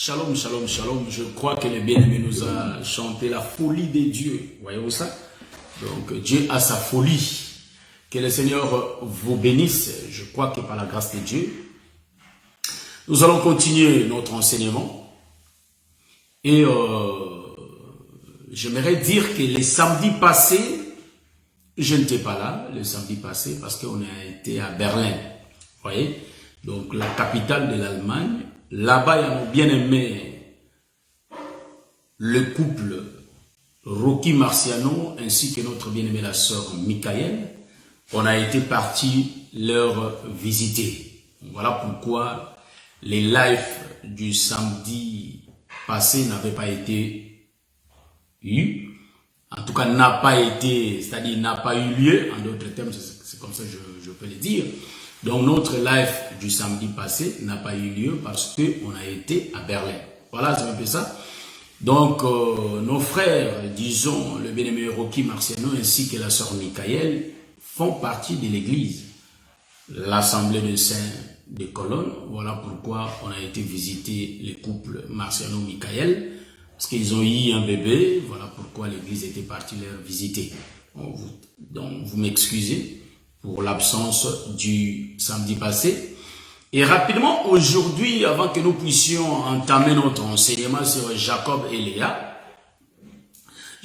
Shalom, shalom, shalom. Je crois que le bien-aimé nous a chanté la folie de Dieu. Voyez-vous ça? Donc Dieu a sa folie. Que le Seigneur vous bénisse. Je crois que par la grâce de Dieu, nous allons continuer notre enseignement. Et j'aimerais dire que les samedis passés, je n'étais pas là, le samedi passé, parce qu'on a été à Berlin. Vous voyez? Donc la capitale de l'Allemagne. Là-bas, il y a nos bien-aimés, le couple Rocky Marciano, ainsi que notre bien-aimée la sœur Michael. On a été partis leur visiter. Voilà pourquoi les lives du samedi passé n'avaient pas été eus. En tout cas, n'a pas été, c'est-à-dire n'a pas eu lieu. En d'autres termes, c'est comme ça que je peux le dire. Donc notre live du samedi passé n'a pas eu lieu parce qu'on a été à Berlin. Voilà, c'est un peu ça. Donc nos frères, disons le bien-aimé Rocky Marciano ainsi que la sœur Michael font partie de l'église, l'Assemblée de Saints de Cologne. Voilà pourquoi on a été visiter le couple Marciano-Michael, parce qu'ils ont eu un bébé. Voilà pourquoi l'église était partie leur visiter. Donc vous m'excusez pour l'absence du samedi passé. Et rapidement, aujourd'hui, avant que nous puissions entamer notre enseignement sur Jacob et Léa,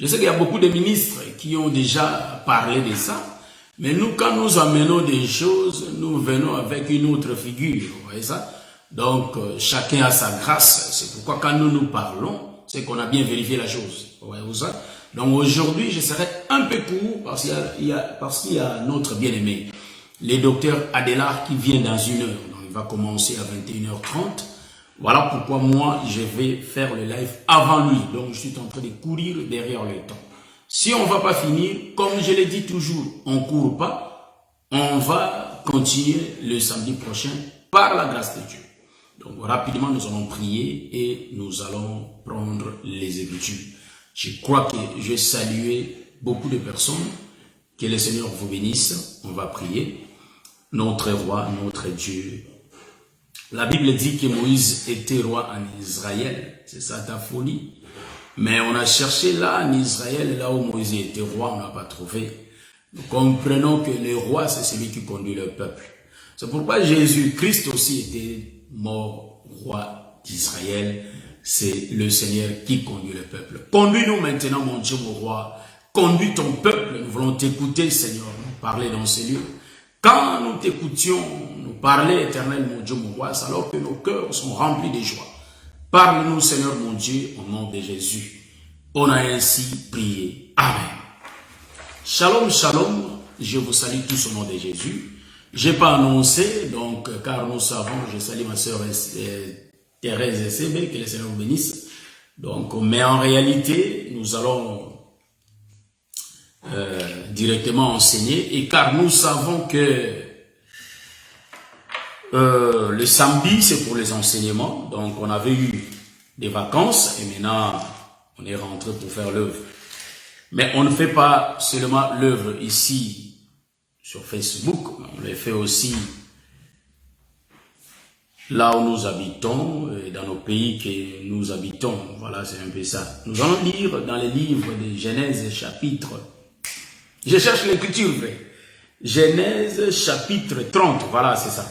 je sais qu'il y a beaucoup de ministres qui ont déjà parlé de ça, mais nous, quand nous amenons des choses, nous venons avec une autre figure, vous voyez ça? Donc, chacun a sa grâce. C'est pourquoi quand nous parlons, c'est qu'on a bien vérifié la chose, vous voyez ça? Donc aujourd'hui, je serai un peu court parce qu'il y a notre bien-aimé, le docteur Adélard qui vient dans une heure. Donc il va commencer à 21h30. Voilà pourquoi moi, je vais faire le live avant lui. Donc je suis en train de courir derrière le temps. Si on ne va pas finir, comme je l'ai dit toujours, on ne court pas. On va continuer le samedi prochain par la grâce de Dieu. Donc rapidement, nous allons prier et nous allons prendre les Écritures. Je crois que je vais saluer beaucoup de personnes. Que le Seigneur vous bénisse. On va prier. Notre roi, notre Dieu. La Bible dit que Moïse était roi en Israël. C'est ça ta folie. Mais on a cherché là en Israël, là où Moïse était roi, on n'a pas trouvé. Nous comprenons que le roi, c'est celui qui conduit le peuple. C'est pourquoi Jésus-Christ aussi était mort roi d'Israël. C'est le Seigneur qui conduit le peuple. Conduis-nous maintenant, mon Dieu, mon roi. Conduis ton peuple. Nous voulons t'écouter, Seigneur, nous parler dans ces lieux. Quand nous t'écoutions, nous parler, éternel, mon Dieu, mon roi, c'est alors que nos cœurs sont remplis de joie. Parle-nous, Seigneur, mon Dieu, au nom de Jésus. On a ainsi prié. Amen. Shalom, shalom. Je vous salue tous au nom de Jésus. Je n'ai pas annoncé, donc, car nous savons, je salue ma sœur Thérèse et Sébé, que le Seigneur vous bénisse. Donc, mais en réalité, nous allons directement enseigner, et car nous savons que le samedi, c'est pour les enseignements. Donc, on avait eu des vacances, et maintenant, on est rentré pour faire l'œuvre. Mais on ne fait pas seulement l'œuvre ici, sur Facebook, on le fait aussi là où nous habitons, dans nos pays que nous habitons. Voilà, c'est un peu ça. Nous allons lire dans les livres de Genèse chapitre. Je cherche l'écriture vraie. Genèse chapitre 30. Voilà, c'est ça.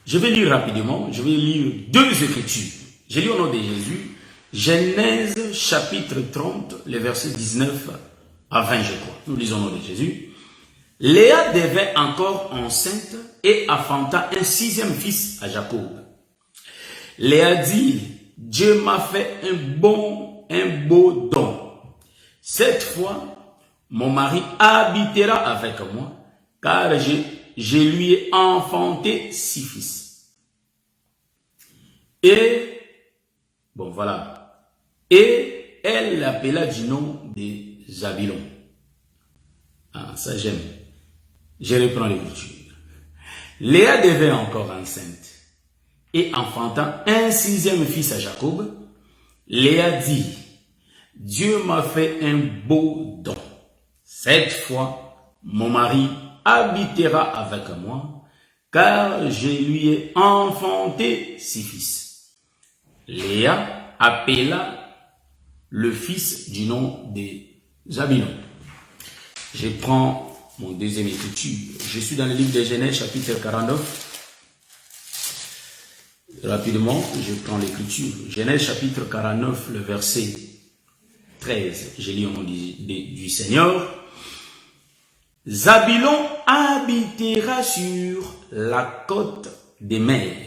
Je vais lire rapidement. Je vais lire deux écritures. Je lis au nom de Jésus. Genèse chapitre 30, les versets 19 à 20, je crois. Nous lisons au nom de Jésus. Léa devint encore enceinte et enfanta un sixième fils à Jacob. Léa dit, Dieu m'a fait un beau don. Cette fois, mon mari habitera avec moi, car je lui ai enfanté 6 fils. Et, bon voilà, et elle l'appela du nom de Zabulon. Ah, ça j'aime. Je reprends l'écriture. Léa devint encore enceinte et enfantant un sixième fils à Jacob. Léa dit, Dieu m'a fait un beau don. Cette fois, mon mari habitera avec moi, car je lui ai enfanté 6 fils. Léa appela le fils du nom de Zabulon. Je prends mon deuxième écriture. Je suis dans le livre de Genèse, chapitre 49. Rapidement, je prends l'écriture. Genèse, chapitre 49, le verset 13. Je lis au nom du Seigneur. Zabulon habitera sur la côte des mers.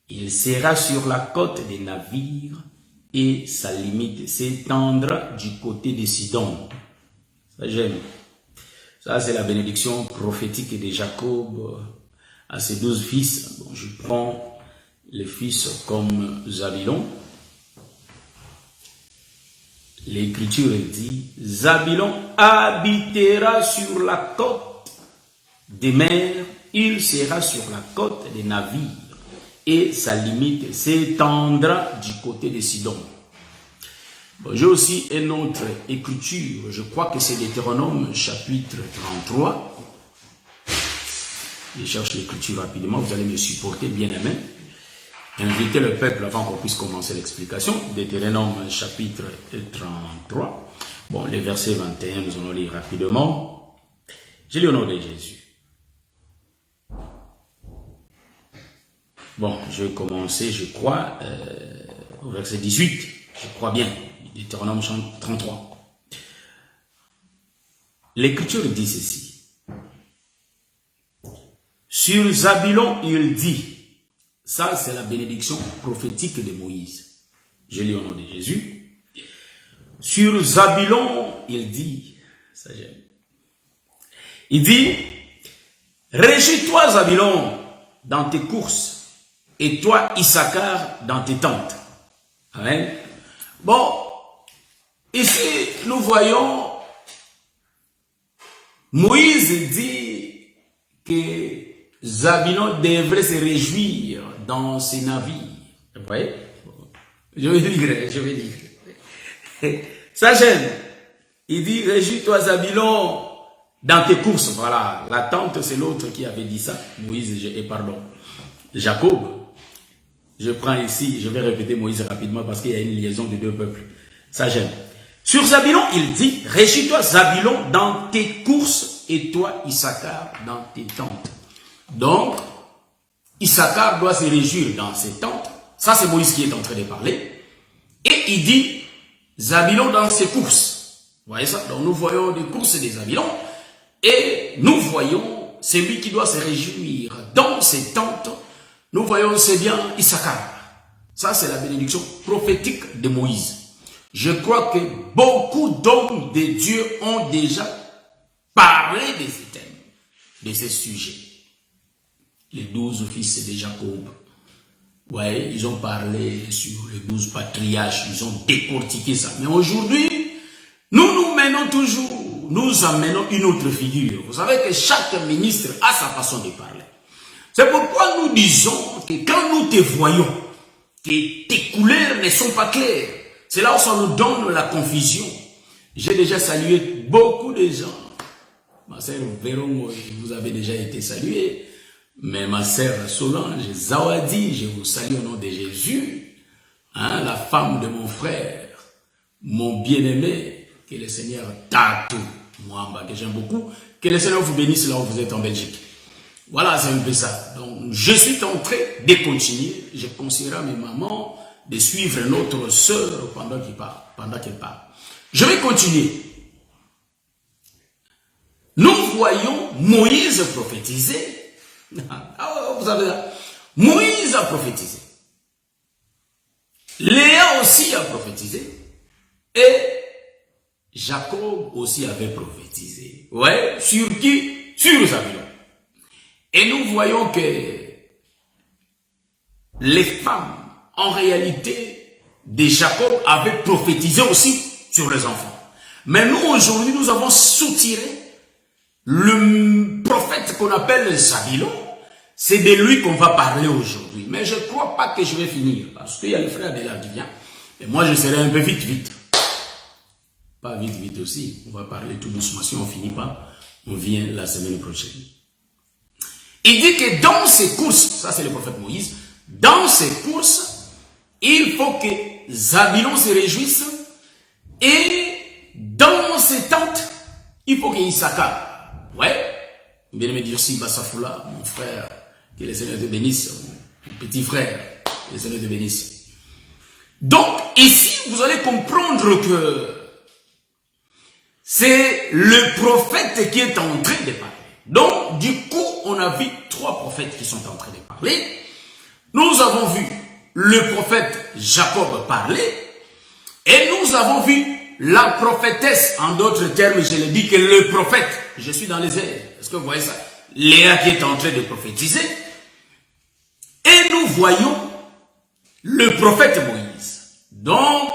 Il sera sur la côte des navires et sa limite s'étendra du côté de Sidon. Ça j'aime. Ça c'est la bénédiction prophétique de Jacob à ses 12 fils. Bon, je prends les fils comme Zabulon. L'écriture dit, Zabulon habitera sur la côte des mers, il sera sur la côte des navires, et sa limite s'étendra du côté de Sidon. Bon, j'ai aussi une autre écriture, je crois que c'est Deutéronome chapitre 33. Je cherche l'écriture rapidement, vous allez me supporter, bien aimé. Inviter le peuple avant qu'on puisse commencer l'explication. Deutéronome chapitre 33. Bon, les versets 21, nous allons lire rapidement. Je lis au nom de Jésus. Bon, je vais commencer, je crois, au verset 18. Je crois bien. Deutéronome 33. L'Écriture dit ceci. Sur Zabulon, il dit. Ça, c'est la bénédiction prophétique de Moïse. Je lis au nom de Jésus. Sur Zabulon, il dit, ça j'aime. Il dit, réjouis-toi Zabulon dans tes courses et toi Issachar dans tes tentes. Amen. Bon, ici nous voyons Moïse dit que Zabulon devrait se réjouir dans ses navires. Vous voyez? Je vais dire. Ça gêne. Il dit, réjouis-toi Zabulon dans tes courses. Voilà. La tante, c'est l'autre qui avait dit ça. Moïse, Jacob. Je prends ici, je vais répéter Moïse rapidement parce qu'il y a une liaison de deux peuples. Ça gêne. Sur Zabulon, il dit, réjouis-toi Zabulon dans tes courses et toi Issachar dans tes tentes. Donc, Issachar doit se réjouir dans ses tentes. Ça, c'est Moïse qui est en train de parler. Et il dit, Zabulon dans ses courses. Vous voyez ça? Donc, nous voyons des courses des Zabulon. Et nous voyons celui qui doit se réjouir dans ses tentes. Nous voyons, c'est bien Issachar. Ça, c'est la bénédiction prophétique de Moïse. Je crois que beaucoup d'hommes de Dieu ont déjà parlé de ces thèmes, de ces sujets. Les 12 fils de Jacob. Ouais, ils ont parlé sur les 12 patriarches, ils ont décortiqué ça. Mais aujourd'hui, nous menons toujours, nous amenons une autre figure. Vous savez que chaque ministre a sa façon de parler. C'est pourquoi nous disons que quand nous te voyons, que tes couleurs ne sont pas claires, c'est là où ça nous donne la confusion. J'ai déjà salué beaucoup de gens. Ma sœur Véron, vous avez déjà été salué. Mais ma sœur Solange, Zawadi, je vous salue au nom de Jésus, hein, la femme de mon frère, mon bien-aimé, que le Seigneur Tatou, Mwamba, que j'aime beaucoup, que le Seigneur vous bénisse là où vous êtes en Belgique. Voilà, c'est un peu ça. Donc, je suis en train de continuer, je conseillerai à mes mamans de suivre notre sœur pendant qu'elle parle. Je vais continuer. Nous voyons Moïse prophétiser. Vous savez ça? Moïse a prophétisé. Léa aussi a prophétisé. Et Jacob aussi avait prophétisé. Ouais, sur qui? Sur Zabulon. Et nous voyons que les femmes, en réalité, de Jacob avaient prophétisé aussi sur les enfants. Mais nous, aujourd'hui, nous avons soutiré le prophète qu'on appelle Zabulon. C'est de lui qu'on va parler aujourd'hui. Mais je ne crois pas que je vais finir. Parce qu'il y a le frère de là qui vient. Et moi, je serai un peu vite. Pas vite aussi. On va parler tout doucement. Si on ne finit pas, on vient la semaine prochaine. Il dit que dans ses courses, ça c'est le prophète Moïse, dans ses courses, il faut que Zabulon se réjouisse et dans ses tentes, il faut qu'il Issachar. Ouais, bien me dire si Bassafoula, mon frère, que le Seigneur te bénisse, mon petit frère, que le Seigneur te bénisse. Donc ici, vous allez comprendre que c'est le prophète qui est en train de parler. Donc, du coup, on a vu 3 prophètes qui sont en train de parler. Nous avons vu le prophète Jacob parler et nous avons vu la prophétesse, en d'autres termes, je le dis que le prophète, je suis dans les airs. Est-ce que vous voyez ça? Léa qui est en train de prophétiser. Et nous voyons le prophète Moïse. Donc,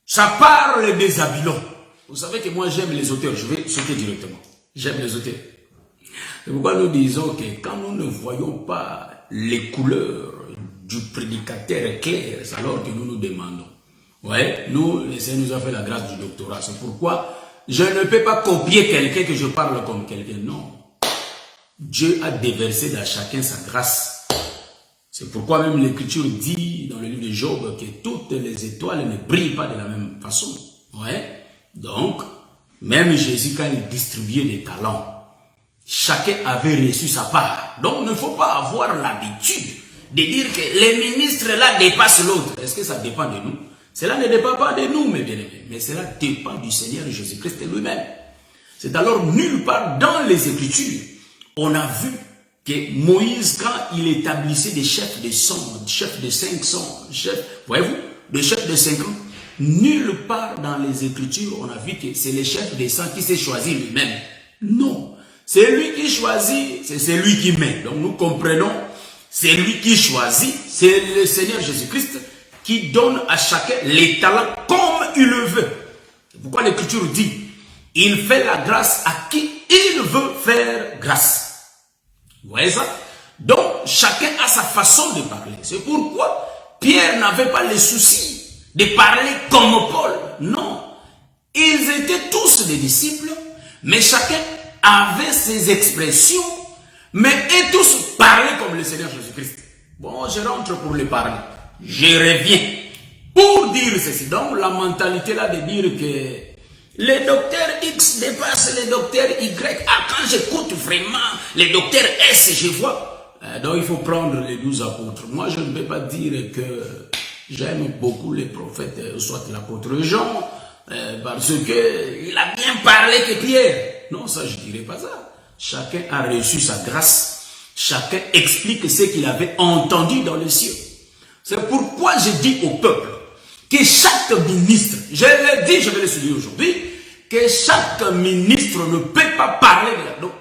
ça parle des Zabulon. Vous savez que moi j'aime les auteurs, je vais sauter directement. J'aime les auteurs. C'est pourquoi nous disons que quand nous ne voyons pas les couleurs du prédicateur clair, c'est alors que nous nous demandons. Ouais, nous, le Seigneur nous a fait la grâce du doctorat. C'est pourquoi je ne peux pas copier quelqu'un que je parle comme quelqu'un. Non. Dieu a déversé dans chacun sa grâce. C'est pourquoi même l'Écriture dit dans le livre de Job que toutes les étoiles ne brillent pas de la même façon. Ouais. Donc, même Jésus, quand il distribuait des talents, chacun avait reçu sa part. Donc, il ne faut pas avoir l'habitude de dire que les ministres là dépassent l'autre. Est-ce que ça dépend de nous? Cela ne dépend pas de nous, mes bien-aimés, mais cela dépend du Seigneur Jésus-Christ lui-même. C'est alors nulle part dans les Écritures, on a vu que Moïse, quand il établissait des chefs de 100, chefs de 500, voyez-vous, des chefs de 50, nulle part dans les Écritures, on a vu que c'est les chefs des 100 qui s'est choisi lui-même. Non, c'est lui qui choisit, c'est lui qui met. Donc nous comprenons, c'est lui qui choisit, c'est le Seigneur Jésus-Christ qui donne à chacun les talents comme il le veut. C'est pourquoi l'Écriture dit, il fait la grâce à qui il veut faire grâce. Vous voyez ça? Donc chacun a sa façon de parler. C'est pourquoi Pierre n'avait pas le souci de parler comme Paul. Non. Ils étaient tous des disciples, mais chacun avait ses expressions, mais et tous parlaient comme le Seigneur Jésus-Christ. Bon, je rentre pour le parler. Je reviens pour dire ceci. Donc, la mentalité là de dire que les docteurs X dépassent les docteurs Y. Ah, quand j'écoute vraiment les docteurs S, je vois. Donc, il faut prendre les 12 apôtres. Moi, je ne peux pas dire que j'aime beaucoup les prophètes, soit l'apôtre Jean, parce qu'il a bien parlé que Pierre. Non, ça, je ne dirais pas ça. Chacun a reçu sa grâce. Chacun explique ce qu'il avait entendu dans les cieux. C'est pourquoi je dis au peuple que chaque ministre, je l'ai dit, je vais le souligner aujourd'hui, que chaque ministre ne peut pas parler de la... Donc,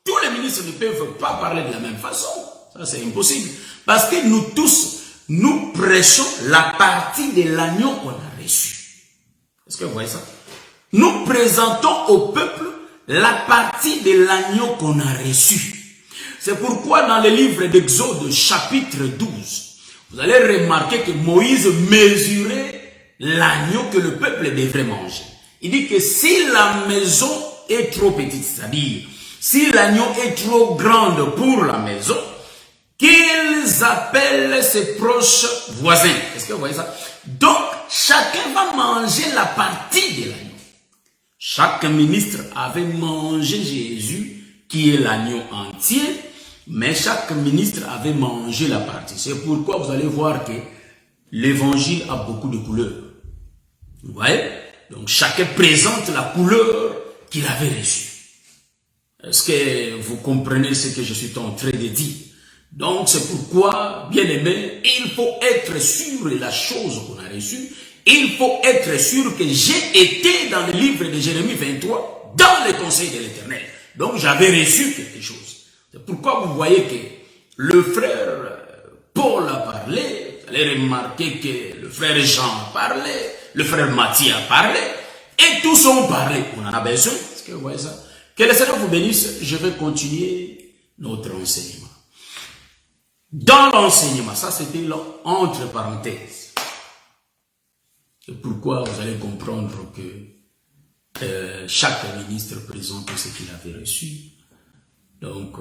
tous les ministres ne peuvent pas parler de la même façon. Ça, c'est impossible. Parce que nous tous, nous prêchons la partie de l'agneau qu'on a reçu. Est-ce que vous voyez ça? Nous présentons au peuple la partie de l'agneau qu'on a reçu. C'est pourquoi dans le livre d'Exode, chapitre 12, vous allez remarquer que Moïse mesurait l'agneau que le peuple devrait manger. Il dit que si la maison est trop petite, c'est-à-dire si l'agneau est trop grande pour la maison, qu'ils appellent ses proches voisins. Est-ce que vous voyez ça? Donc, chacun va manger la partie de l'agneau. Chaque ministre avait mangé Jésus, qui est l'agneau entier, mais chaque ministre avait mangé la partie. C'est pourquoi vous allez voir que l'évangile a beaucoup de couleurs. Vous voyez? Donc chacun présente la couleur qu'il avait reçue. Est-ce que vous comprenez ce que je suis en train de dire? Donc c'est pourquoi, bien aimé, il faut être sûr de la chose qu'on a reçue. Il faut être sûr que j'ai été dans le livre de Jérémie 23, dans le conseil de l'Éternel. Donc j'avais reçu quelque chose. C'est pourquoi vous voyez que le frère Paul a parlé, vous allez remarquer que le frère Jean a parlé, le frère Matthieu a parlé, et tous ont parlé. On en a besoin. Est-ce que vous voyez ça? Que le Seigneur vous bénisse. Je vais continuer notre enseignement. Dans l'enseignement, ça c'était entre parenthèses. C'est pourquoi vous allez comprendre que chaque ministre présente ce qu'il avait reçu. Donc,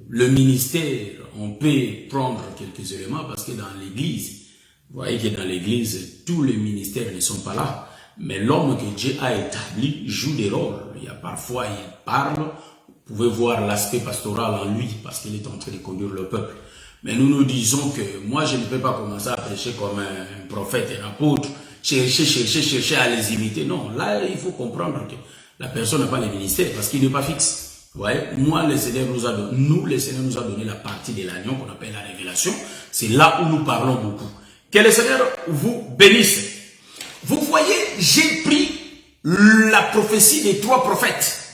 le ministère, on peut prendre quelques éléments parce que dans l'église, Vous voyez que dans l'église, tous les ministères ne sont pas là. Mais l'homme que Dieu a établi joue des rôles. Il y a parfois, il parle. Vous pouvez voir l'aspect pastoral en lui parce qu'il est en train de conduire le peuple. Mais nous nous disons que moi, je ne peux pas commencer à prêcher comme un prophète, un apôtre, chercher à les imiter. Non, là, il faut comprendre que la personne n'a pas les ministères parce qu'il n'est pas fixe. Vous voyez, moi, le Seigneur nous a donné, le Seigneur nous a donné la partie de l'agneau qu'on appelle la révélation. C'est là où nous parlons beaucoup. Que le Seigneur vous bénisse. Vous voyez, j'ai pris la prophétie des 3 prophètes.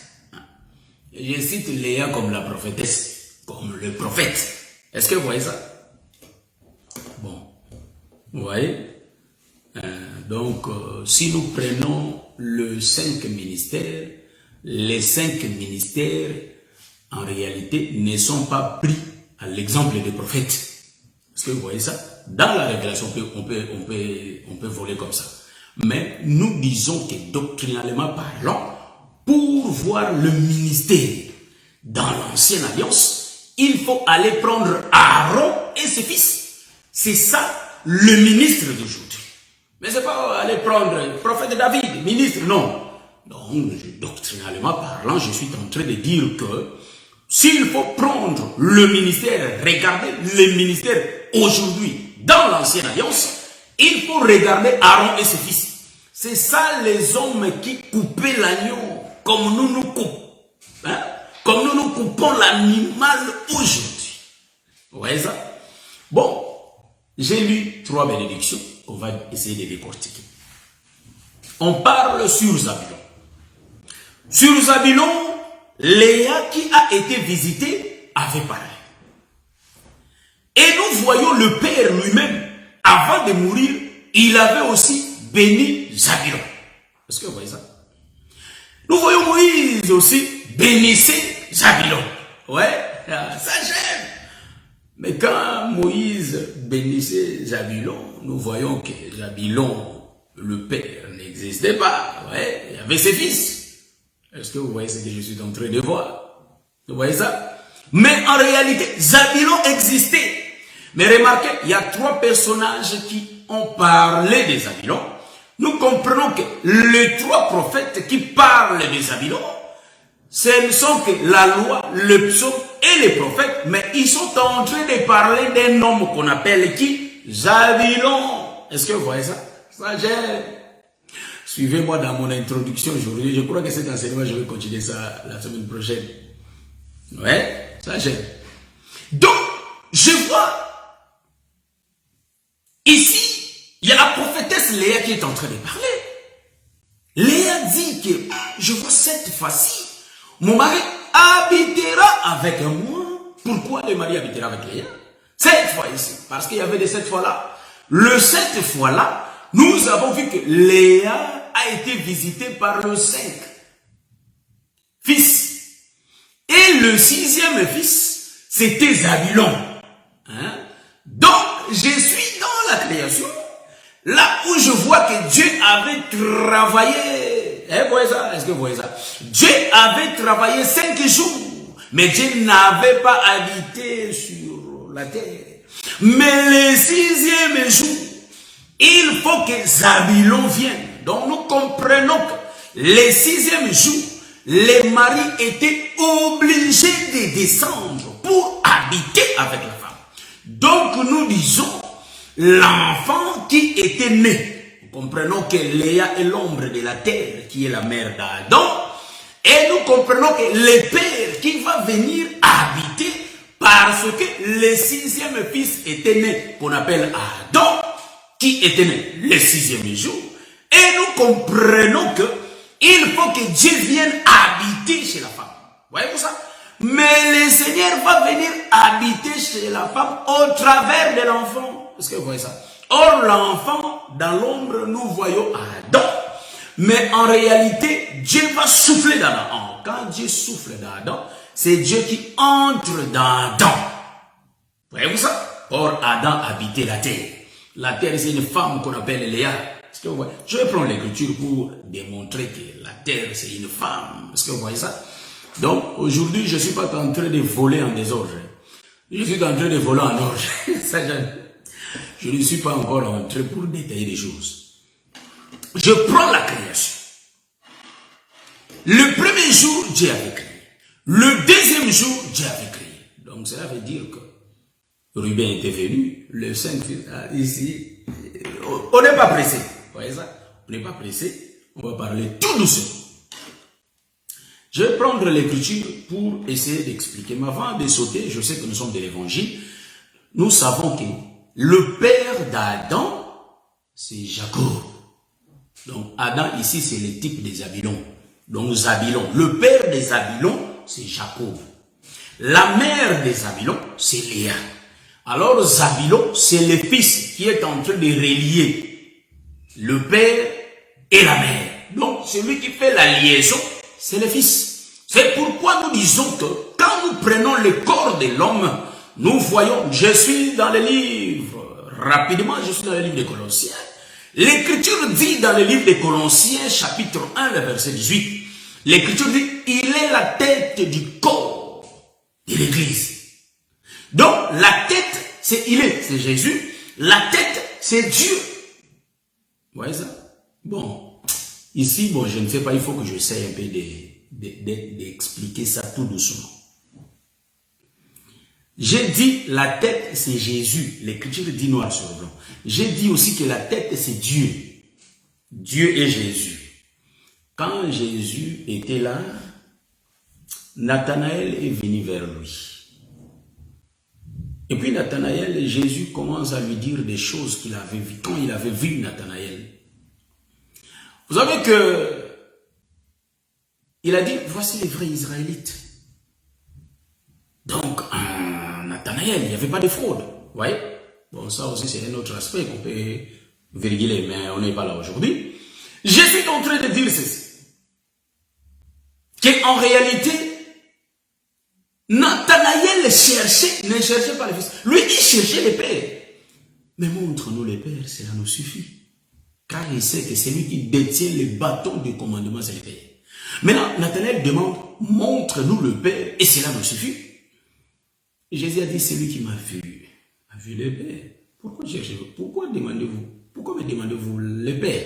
Je cite Léa comme la prophétesse, comme le prophète. Est-ce que vous voyez ça? Bon, vous voyez? Donc, si nous prenons les 5 ministères, les 5 ministères, en réalité, ne sont pas pris à l'exemple des prophètes. Est-ce que vous voyez ça? Dans la révélation, on peut voler comme ça. Mais nous disons que doctrinalement parlant, pour voir le ministère dans l'ancienne alliance, il faut aller prendre Aaron et ses fils. C'est ça le ministre d'aujourd'hui. Mais c'est pas aller prendre le prophète David, ministre, non. Donc, doctrinalement parlant, je suis en train de dire que s'il faut prendre le ministère, regardez le ministère aujourd'hui dans l'ancienne alliance, il faut regarder Aaron et ses fils. C'est ça les hommes qui coupaient l'agneau comme nous nous coupons. Hein? Comme nous nous coupons l'animal aujourd'hui. Vous voyez ça? Bon, j'ai lu 3 bénédictions qu'on va essayer de décortiquer. On parle sur Zabulon. Sur Zabulon, Léa qui a été visitée avait parlé. Et nous voyons le Père lui-même, avant de mourir, il avait aussi béni Zabulon. Est-ce que vous voyez ça? Nous voyons Moïse aussi bénissait Zabulon. Ouais, ça j'aime. Mais quand Moïse bénissait Zabulon, nous voyons que Zabulon, le père, n'existait pas. Ouais, il y avait ses fils. Est-ce que vous voyez ce que je suis en train de voir? Vous voyez ça? Mais en réalité, Zabulon existait. Mais remarquez, il y a 3 personnages qui ont parlé de Zabulon. Nous comprenons que les 3 prophètes qui parlent de Zabulon, ce ne sont que la loi, le psaume et les prophètes, mais ils sont en train de parler d'un homme qu'on appelle qui? Zabulon. Est-ce que vous voyez ça? Ça j'aime. Suivez-moi dans mon introduction aujourd'hui. Je crois que cet enseignement, je vais continuer ça la semaine prochaine. Ouais, ça j'aime. Donc, je vois ici, il y a la prophétesse Léa qui est en train de parler. Léa dit que je vois cette fois-ci, mon mari habitera avec moi. Pourquoi le mari habitera avec Léa? Cette fois ici, parce qu'il y avait de cette fois-là. Le cette fois-là, nous avons vu que Léa a été visitée par le 5 fils. Et le 6e fils, c'était Zabulon. Hein? Donc, je suis dans la création, là où je vois que Dieu avait travaillé. Vous voyez ça? Est-ce que vous voyez ça? Dieu avait travaillé 5 jours, mais Dieu n'avait pas habité sur la terre. Mais le 6e jour, il faut que Zabulon vienne. Donc nous comprenons que les 6e jour, les maris étaient obligés de descendre pour habiter avec la femme. Donc nous disons, l'enfant qui était né, nous comprenons que Léa est l'ombre de la terre, qui est la mère d'Adam, et nous comprenons que le père qui va venir habiter, parce que le 6e fils était né, qu'on appelle Adam, qui était né le 6e jour, et nous comprenons que il faut que Dieu vienne habiter chez la femme. Voyez-vous ça? Mais le Seigneur va venir habiter chez la femme au travers de l'enfant. Est-ce que vous voyez ça? Or, l'enfant, dans l'ombre, nous voyons Adam. Mais en réalité, Dieu va souffler dans Adam. Quand Dieu souffle dans Adam, c'est Dieu qui entre dans Adam. Voyez-vous ça? Or, Adam habitait la terre. La terre, c'est une femme qu'on appelle Léa. Est-ce que vous voyez? Je vais prendre l'écriture pour démontrer que la terre, c'est une femme. Est-ce que vous voyez ça? Donc, aujourd'hui, je ne suis pas en train de voler en désordre. Je suis en train de voler en ordre. Ça, je ne suis pas encore entré pour détailler les choses. Je prends la création. Le premier jour, Dieu avait créé. Le deuxième jour, Dieu avait créé. Donc cela veut dire que Ruben était venu, le 5 ici, on n'est pas pressé. Vous voyez ça? On n'est pas pressé, on va parler tout doucement. Je vais prendre l'écriture pour essayer d'expliquer. Mais avant de sauter, je sais que nous sommes de l'évangile. Nous savons que le père d'Adam, c'est Jacob. Donc Adam ici, c'est le type des Zabylons. Donc Zabylon. Le père des Zabylons, c'est Jacob. La mère des Zabylons, c'est Léa. Alors Zabylon, c'est le fils qui est en train de relier le père et la mère. Donc celui qui fait la liaison, c'est le fils. C'est pourquoi nous disons que quand nous prenons le corps de l'homme, nous voyons, je suis dans le livre, rapidement je suis dans le livre des Colossiens. L'écriture dit dans le livre des Colossiens, chapitre 1, le verset 18, l'écriture dit, il est la tête du corps de l'église. Donc, la tête, c'est Jésus. La tête, c'est Dieu. Vous voyez ça? Bon, ici, bon, je ne sais pas, il faut que j'essaie un peu d'expliquer ça tout doucement. J'ai dit, la tête, c'est Jésus. L'écriture dit noir sur blanc. J'ai dit aussi que la tête, c'est Dieu. Dieu est Jésus. Quand Jésus était là, Nathanaël est venu vers lui. Et puis Nathanaël, Jésus commence à lui dire des choses qu'il avait vues. Quand il avait vu Nathanaël, vous savez que il a dit, voici les vrais Israélites. Donc, Nathanaël, il n'y avait pas de fraude. Vous voyez? Bon, ça aussi, c'est un autre aspect qu'on peut vérifier, mais on n'est pas là aujourd'hui. Je suis en train de dire ceci. Qu'en réalité, Nathanaël ne cherchait pas le fils. Lui, il cherchait le père. Mais montre-nous le père, cela nous suffit. Car il sait que c'est lui qui détient le bâton de commandement, c'est le père. Maintenant, Nathanaël demande, montre-nous le père, et cela nous suffit. Et Jésus a dit, c'est lui qui m'a vu le père. Pourquoi cherchez-vous? Pourquoi demandez-vous? Pourquoi me demandez-vous le père?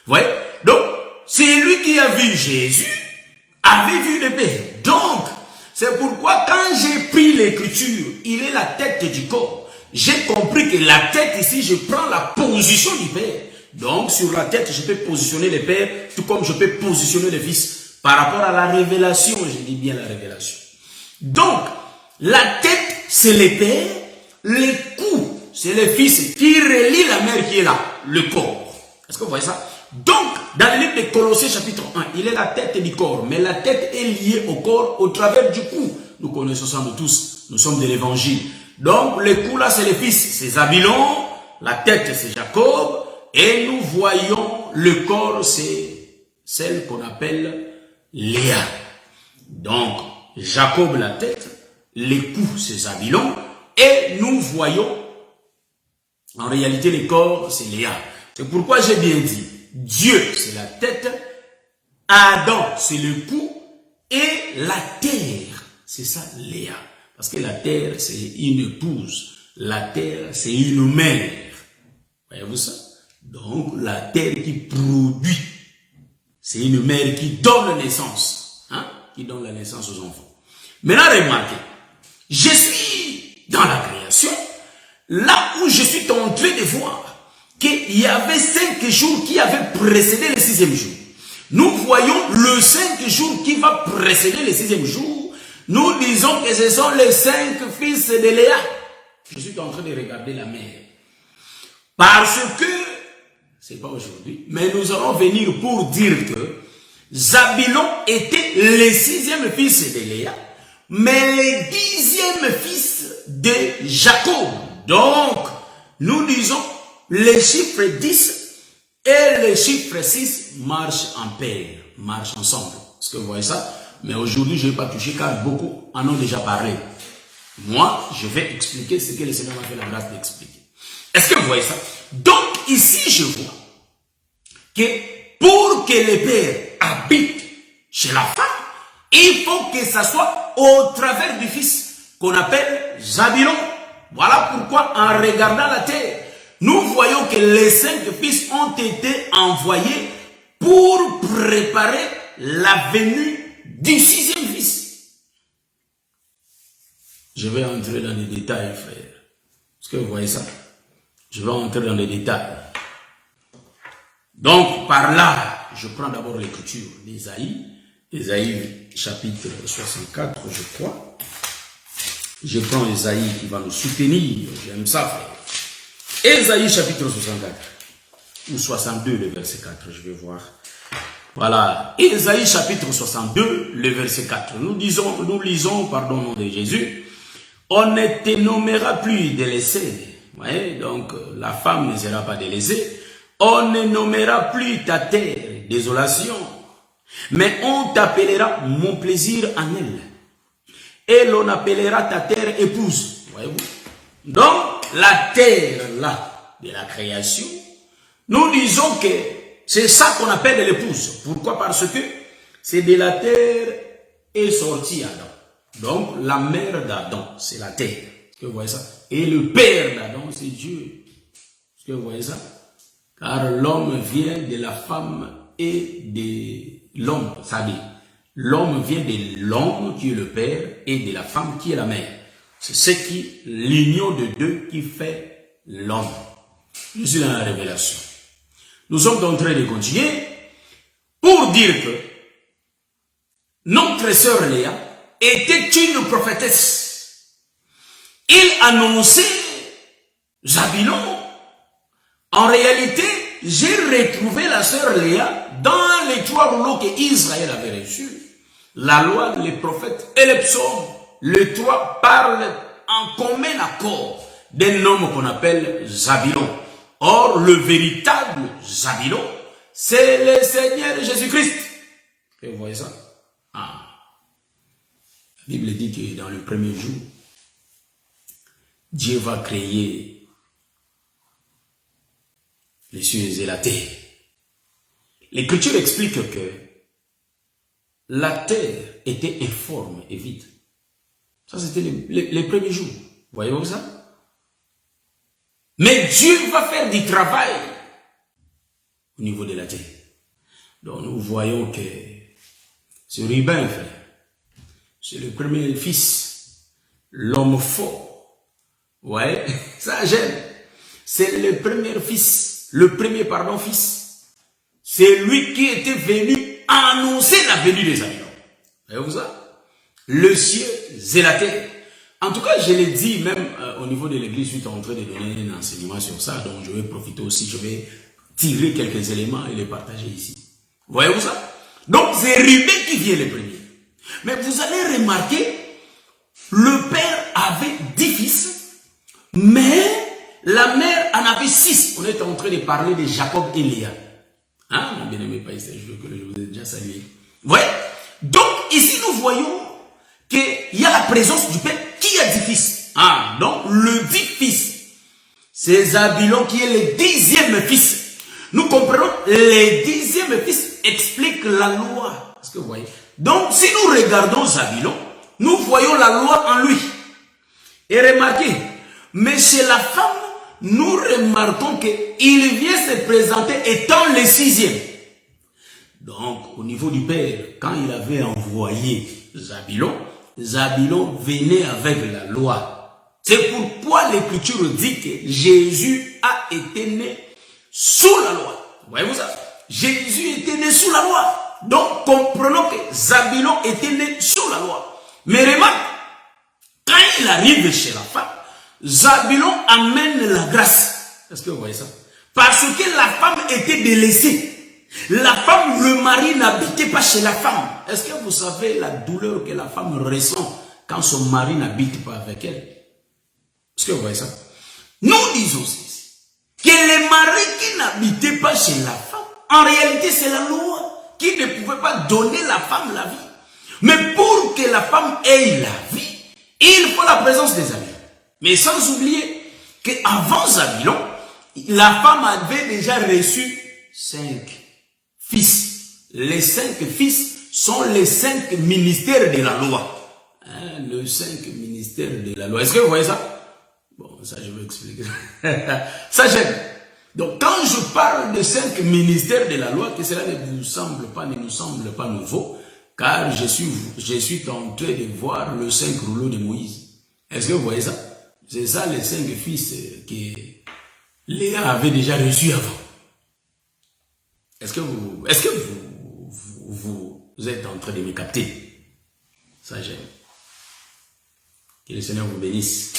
Vous voyez? Donc, c'est lui qui a vu Jésus, avait vu le père. Donc, c'est pourquoi quand j'ai pris l'écriture, il est la tête du corps. J'ai compris que la tête ici, je prends la position du père. Donc, sur la tête, je peux positionner le père, tout comme je peux positionner le fils. Par rapport à la révélation, je dis bien la révélation. Donc, la tête, c'est le père, le cou, c'est le fils qui relie la mère qui est là, le corps. Est-ce que vous voyez ça? Donc, dans le livre de Colossiens chapitre 1, il est la tête du corps, mais la tête est liée au corps au travers du cou. Nous connaissons ça de tous, nous sommes de l'évangile. Donc, le cou là, c'est le fils, c'est Zabylon, la tête, c'est Jacob, et nous voyons le corps, c'est celle qu'on appelle Léa. Donc, Jacob, la tête, le cou, c'est Zabylon, et nous voyons, en réalité, le corps, c'est Léa. C'est pourquoi j'ai bien dit, Dieu, c'est la tête, Adam, c'est le cou, et la terre, c'est ça, Léa. Parce que la terre, c'est une épouse. La terre, c'est une mère. Voyez-vous ça? Donc, la terre qui produit, c'est une mère qui donne naissance. Hein? Qui donne la naissance aux enfants. Maintenant, remarquez, je suis dans la création, là où je suis en train de voir qu'il y avait 5 jours qui avaient précédé le 6e jour. Nous voyons le 5 jours qui va précéder le 6e jour. Nous disons que ce sont les 5 fils de Léa. Je suis en train de regarder la mère. Parce que, c'est pas aujourd'hui, mais nous allons venir pour dire que Zabylon était le 6e fils de Léa, mais le 10e fils de Jacob. Donc, nous disons, les chiffres 10 et le chiffre 6 marchent en paire, marchent ensemble. Est-ce que vous voyez ça? Mais aujourd'hui, je ne vais pas toucher car beaucoup en ont déjà parlé. Moi, je vais expliquer ce que le Seigneur m'a fait la grâce d'expliquer. Est-ce que vous voyez ça? Donc, ici, je vois que pour que le père habite chez la femme, il faut que ça soit au travers du fils qu'on appelle Zabylon. Voilà pourquoi, en regardant la terre, nous voyons que les 5 fils ont été envoyés pour préparer la venue du 6e fils. Je vais entrer dans les détails, frère. Est-ce que vous voyez ça? Je vais entrer dans les détails. Donc, par là, je prends d'abord l'écriture d'Ésaïe. Ésaïe, chapitre 64, je crois. Je prends Ésaïe qui va nous soutenir. J'aime ça, frère. Ésaïe, chapitre 64. Ou 62, le verset 4, je vais voir. Voilà. Ésaïe, chapitre 62, le verset 4. Nous lisons, pardon, au nom de Jésus. On ne te nommera plus délaissé. Ouais, donc, la femme ne sera pas délaissée. On ne nommera plus ta terre désolation, mais on t'appellera mon plaisir en elle. Et l'on appellera ta terre épouse. Voyez-vous? Donc, la terre là, de la création, nous disons que c'est ça qu'on appelle l'épouse. Pourquoi? Parce que c'est de la terre est sorti Adam. Donc, la mère d'Adam, c'est la terre. Est-ce que vous voyez ça? Et le père d'Adam, c'est Dieu. Est-ce que vous voyez ça? Car l'homme vient de la femme et de l'homme. C'est-à-dire, l'homme vient de l'homme qui est le père et de la femme qui est la mère. C'est ce qui, l'union de deux qui fait l'homme. Je suis dans la révélation. Nous sommes en train de continuer pour dire que notre sœur Léa était une prophétesse. Il annonçait Zabulon. En réalité, j'ai retrouvé la sœur Léa dans les 3 rouleaux que Israël avait reçus. La loi, les prophètes et les psaumes. Les 3 parlent en commun accord d'un homme qu'on appelle Zabulon. Or, le véritable Zabulon, c'est le Seigneur Jésus-Christ. Et vous voyez ça? Ah. La Bible dit que dans le premier jour, Dieu va créer les cieux et la terre. L'Écriture explique que la terre était informe et vide. Ça, c'était les premiers jours. Voyez-vous ça? Mais Dieu va faire du travail au niveau de la terre. Donc, nous voyons que ce Ruben, frère, c'est le premier fils, l'homme fort. Ouais, ça j'aime. C'est le premier fils. Le premier, fils, c'est lui qui était venu annoncer la venue des Zabulon. Voyez-vous ça? Le ciel et la terre. En tout cas, je l'ai dit même au niveau de l'église, je suis en train de donner un enseignement sur ça, donc je vais profiter aussi, je vais tirer quelques éléments et les partager ici. Voyez-vous ça? Donc, c'est Ruben qui vient le premier. Mais vous allez remarquer, le père avait 10 fils, mais la mère en avait 6. On est en train de parler de Jacob et Léa. Hein, mon bien-aimé Païs, je vous ai déjà salué. Vous voyez? Donc, ici, nous voyons qu'il y a la présence du père qui a 10 fils. Ah, donc, le 10 fils, c'est Zabulon qui est le 10e fils. Nous comprenons, le 10e fils explique la loi. Est-ce que vous voyez? Donc, si nous regardons Zabulon, nous voyons la loi en lui. Et remarquez, mais chez la femme, nous remarquons qu'il vient se présenter étant le 6e. Donc, au niveau du père, quand il avait envoyé Zabulon, Zabulon venait avec la loi. C'est pourquoi l'Écriture dit que Jésus a été né sous la loi. Voyez-vous ça? Jésus était né sous la loi. Donc, comprenons que Zabulon était né sous la loi. Mais remarque, quand il arrive chez la femme, Zabulon amène la grâce. Est-ce que vous voyez ça? Parce que la femme était délaissée. La femme, le mari n'habitait pas chez la femme. Est-ce que vous savez la douleur que la femme ressent quand son mari n'habite pas avec elle? Est-ce que vous voyez ça? Nous disons ceci, que les maris qui n'habitaient pas chez la femme, en réalité c'est la loi qui ne pouvait pas donner la femme la vie. Mais pour que la femme ait la vie, il faut la présence des amis. Mais sans oublier qu'avant Zabulon, la femme avait déjà reçu 5 fils. Les 5 fils sont les 5 ministères de la loi. Hein, le 5 ministères de la loi. Est-ce que vous voyez ça? Bon, ça je vais expliquer. Ça j'aime. Donc quand je parle de 5 ministères de la loi, que cela ne nous semble pas nouveau, car je suis tenté de voir le 5 rouleaux de Moïse. Est-ce que vous voyez ça? C'est ça les 5 fils que Léa avait déjà reçus avant. Est-ce que vous êtes en train de me capter? Ça j'aime. Que le Seigneur vous bénisse.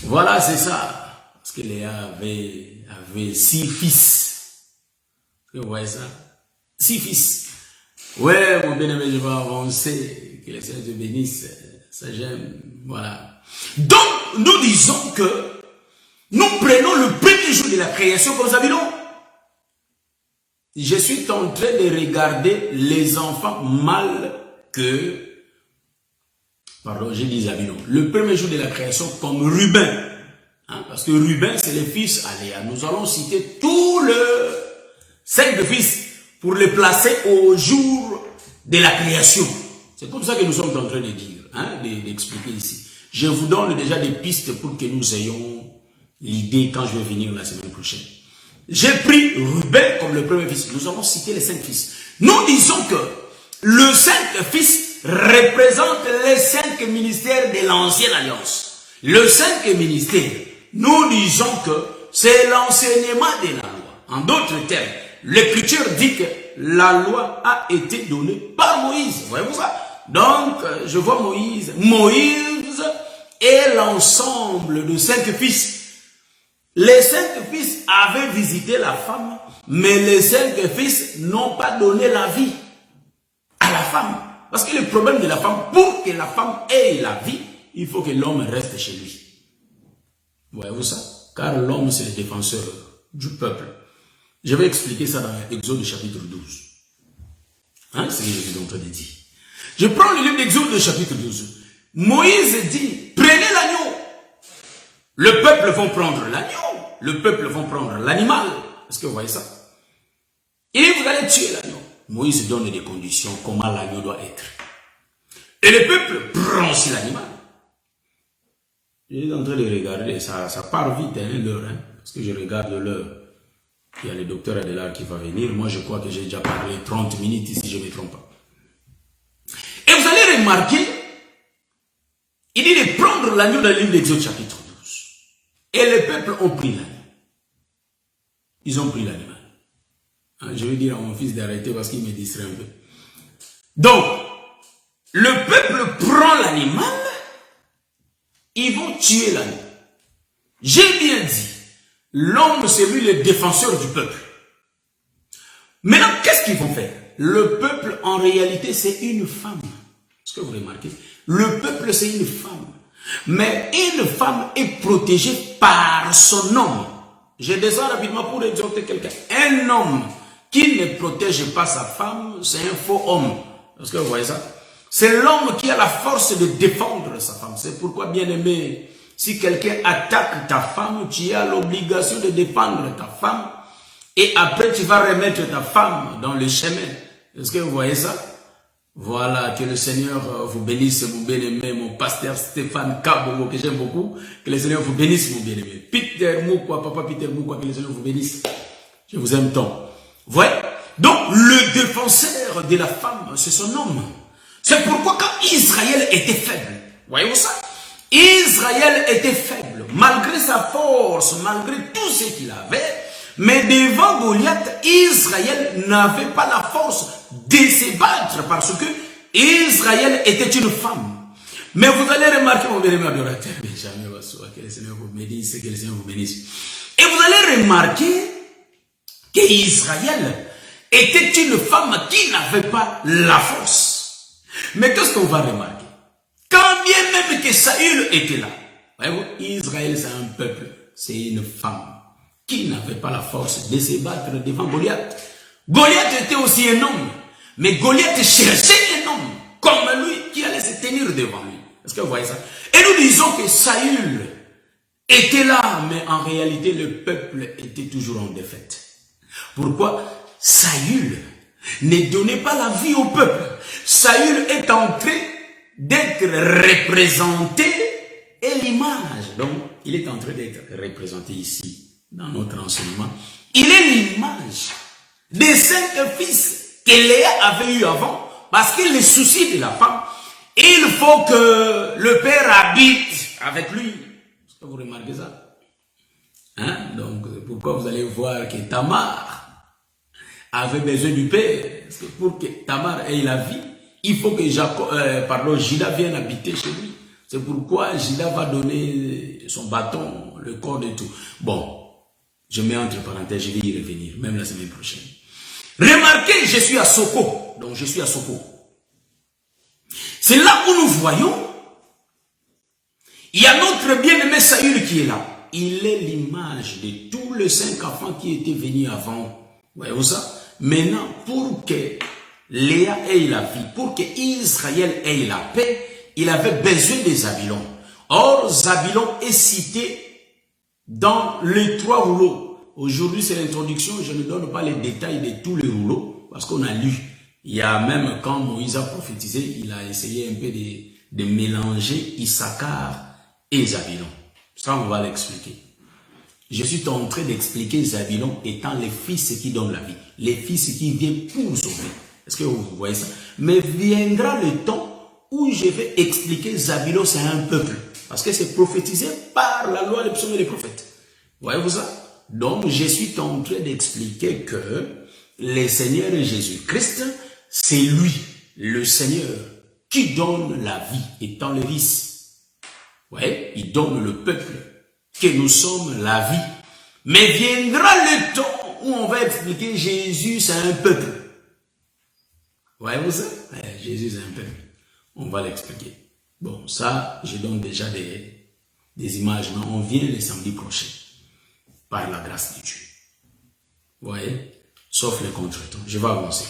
Voilà, c'est ça. Parce que Léa avait 6 fils. Est-ce que vous voyez ça? 6 fils. Ouais, mon bien-aimé, je vais avancer. Que le Seigneur te bénisse. Ça j'aime. Voilà. Donc, nous disons que nous prenons le premier jour de la création comme ça, non? Je suis en train de regarder les enfants mâles que... Pardon, j'ai dit Zabinon. Le premier jour de la création comme Ruben. Hein, parce que Ruben, c'est le fils à Léa. Nous allons citer tous les 5 fils pour les placer au jour de la création. C'est comme ça que nous sommes en train de dire, hein, d'expliquer ici. Je vous donne déjà des pistes pour que nous ayons l'idée quand je vais venir la semaine prochaine. J'ai pris Ruben comme le premier fils. Nous allons citer les 5 fils. Nous disons que le 5 fils représente les 5 ministères de l'ancienne alliance. Le 5 ministère, nous disons que c'est l'enseignement de la loi. En d'autres termes, l'écriture dit que la loi a été donnée par Moïse. Voyez-vous ça? Donc, je vois Moïse et l'ensemble de 5 fils. Les 5 fils avaient visité la femme, mais les 5 fils n'ont pas donné la vie à la femme. Parce que le problème de la femme, pour que la femme ait la vie, il faut que l'homme reste chez lui. Voyez-vous ça? Car l'homme, c'est le défenseur du peuple. Je vais expliquer ça dans Exode chapitre 12. Hein, c'est ce que je suis en train de dire. Je prends le livre d'Exode chapitre 12. Moïse dit, prenez l'agneau. Le peuple va prendre l'agneau. Le peuple va prendre l'animal. Est-ce que vous voyez ça? Et vous allez tuer l'agneau. Moïse donne des conditions, comment l'agneau doit être. Et le peuple prend aussi l'animal. Je suis en train de regarder, ça part vite, hein, l'heure, hein, parce que je regarde l'heure. Il y a le docteur Adelar qui va venir. Moi, je crois que j'ai déjà parlé 30 minutes si je ne me trompe pas. Et vous allez remarquer, il dit de prendre l'agneau dans le livre d'Exode chapitre 12. Et les peuples ont pris l'agneau. Ils ont pris l'animal. Hein, je vais dire à mon fils d'arrêter parce qu'il me distrait un peu. Donc, le peuple prend l'animal, ils vont tuer l'agneau. J'ai bien dit, l'homme c'est lui le défenseur du peuple. Maintenant, qu'est-ce qu'ils vont faire? Le peuple, en réalité, c'est une femme. Est-ce que vous remarquez? Le peuple, c'est une femme. Mais une femme est protégée par son homme. Je descends rapidement pour exhorter quelqu'un. Un homme qui ne protège pas sa femme, c'est un faux homme. Est-ce que vous voyez ça? C'est l'homme qui a la force de défendre sa femme. C'est pourquoi, bien aimé, si quelqu'un attaque ta femme, tu as l'obligation de défendre ta femme. Et après, tu vas remettre ta femme dans le chemin. Est-ce que vous voyez ça? Voilà, que le Seigneur vous bénisse, mon bien-aimé, mon pasteur Stéphane Kabogo, que j'aime beaucoup. Que le Seigneur vous bénisse, mon bien-aimé. Peter Moukwa, papa Peter Moukwa, que le Seigneur vous bénisse. Je vous aime tant. Voyez? Donc, le défenseur de la femme, c'est son homme. C'est pourquoi quand Israël était faible, voyez-vous ça? Israël était faible, malgré sa force, malgré tout ce qu'il avait. Mais devant Goliath, Israël n'avait pas la force de se battre parce que Israël était une femme. Mais vous allez remarquer, mon bien-aimé adorateur, que le Seigneur vous bénisse, que le Seigneur vous bénisse. Et vous allez remarquer qu'Israël était une femme qui n'avait pas la force. Mais qu'est-ce qu'on va remarquer? Quand bien même que Saül était là, voyez-vous, Israël c'est un peuple, c'est une femme qui n'avait pas la force de se battre devant Goliath. Goliath était aussi un homme, mais Goliath cherchait un homme comme lui qui allait se tenir devant lui. Est-ce que vous voyez ça? Et nous disons que Saül était là, mais en réalité le peuple était toujours en défaite. Pourquoi? Saül ne donnait pas la vie au peuple. Saül est en train d'être représenté est l'image. Donc, il est en train d'être représenté ici, dans notre enseignement. Il est l'image des 5 fils que Léa avait eu avant, parce qu'il est souci de la femme. Et il faut que le père habite avec lui. Est-ce que vous remarquez ça? Hein? Donc, pourquoi vous allez voir que Tamar avait besoin du père? Parce que pour que Tamar ait la vie, il faut que Judas vienne habiter chez lui. C'est pourquoi Judas va donner son bâton, le corps de tout. Bon, je mets entre parenthèses, je vais y revenir, même la semaine prochaine. Remarquez, je suis à Soko. Donc, je suis à Soko. C'est là où nous voyons, il y a notre bien-aimé Saül qui est là. Il est l'image de tous les 5 enfants qui étaient venus avant. Voyez-vous ça? Maintenant, pour que Léa ait la vie, pour que Israël ait la paix, il avait besoin de Zabilon. Or, Zabilon est cité dans les 3 rouleaux. Aujourd'hui, c'est l'introduction, je ne donne pas les détails de tous les rouleaux, parce qu'on a lu. Il y a même, quand Moïse a prophétisé, il a essayé un peu de mélanger Issachar et Zabilon. Ça, on va l'expliquer. Je suis en train d'expliquer Zabilon étant les fils qui donnent la vie, les fils qui viennent pour sauver. Est-ce que vous voyez ça? Mais viendra le temps où je vais expliquer Zabilon, c'est un peuple. Parce que c'est prophétisé par la loi des psaumes et des prophètes. Voyez-vous ça? Donc, je suis en train d'expliquer que le Seigneur Jésus-Christ, c'est lui, le Seigneur, qui donne la vie, étant le Fils. Ouais, il donne le peuple, que nous sommes la vie. Mais viendra le temps où on va expliquer Jésus, c'est un peuple. Voyez-vous ça? Ouais, Jésus, c'est un peuple. On va l'expliquer. Bon, ça, je donne déjà des images, mais on vient le samedi prochain, par la grâce de Dieu. Vous voyez? Sauf les contretemps. Je vais avancer.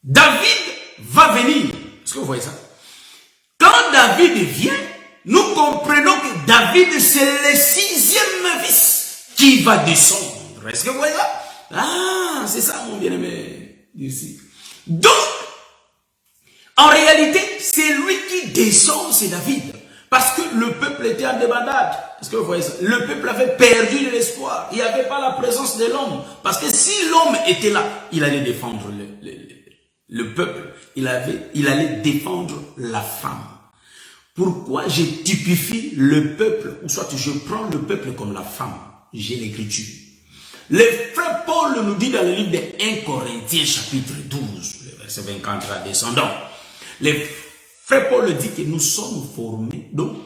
David va venir. Est-ce que vous voyez ça? Quand David vient, nous comprenons que David, c'est le 6e fils qui va descendre. Est-ce que vous voyez ça? Ah, c'est ça mon bien-aimé ici. Donc, en réalité, c'est lui qui descend, c'est David. Parce que le peuple était en débandade. Est-ce que vous voyez ça? Le peuple avait perdu de l'espoir. Il n'y avait pas la présence de l'homme. Parce que si l'homme était là, il allait défendre le peuple. Il allait défendre la femme. Pourquoi je typifie le peuple, ou soit je prends le peuple comme la femme? J'ai l'écriture. Le frère Paul nous dit dans le livre de 1 Corinthiens chapitre 12, le verset 24 à descendant. Le frère Paul dit que nous sommes formés, donc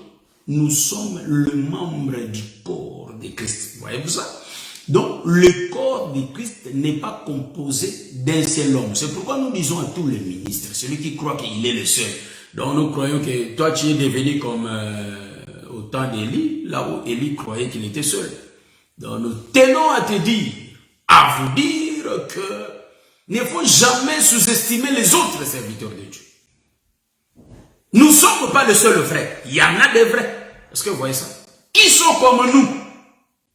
nous sommes le membre du corps de Christ. Voyez-vous ça? Donc le corps de Christ n'est pas composé d'un seul homme. C'est pourquoi nous disons à tous les ministres, celui qui croit qu'il est le seul. Donc nous croyons que toi tu es devenu comme au temps d'Élie, là où Élie croyait qu'il était seul. Donc nous tenons à te dire, à vous dire que il ne faut jamais sous-estimer les autres serviteurs de Dieu. Nous ne sommes pas les seuls vrais. Il y en a des vrais. Est-ce que vous voyez ça? Ils sont comme nous,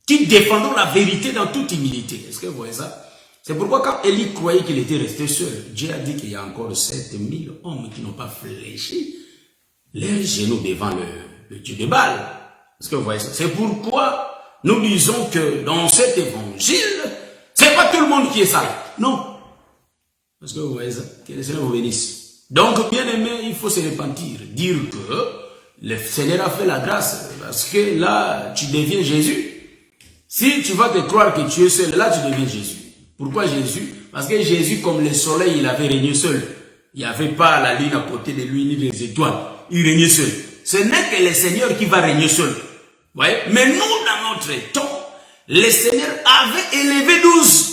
qui défendons la vérité dans toute humilité. Est-ce que vous voyez ça? C'est pourquoi quand Élie croyait qu'il était resté seul, Dieu a dit qu'il y a encore 7000 hommes qui n'ont pas fléchi les genoux devant le Dieu de Baal. Est-ce que vous voyez ça? C'est pourquoi nous disons que dans cet évangile, c'est pas tout le monde qui est sale. Non. Est-ce que vous voyez ça? Que le Seigneur vous bénisse. Donc, bien aimé, il faut se repentir. Dire que le Seigneur a fait la grâce. Parce que là, tu deviens Jésus. Si tu vas te croire que tu es seul, là, tu deviens Jésus. Pourquoi Jésus? Parce que Jésus, comme le soleil, il avait régné seul. Il n'y avait pas la lune à côté de lui, ni des étoiles. Il régnait seul. Ce n'est que le Seigneur qui va régner seul. Voyez? Mais nous, dans notre temps, le Seigneur avait élevé 12.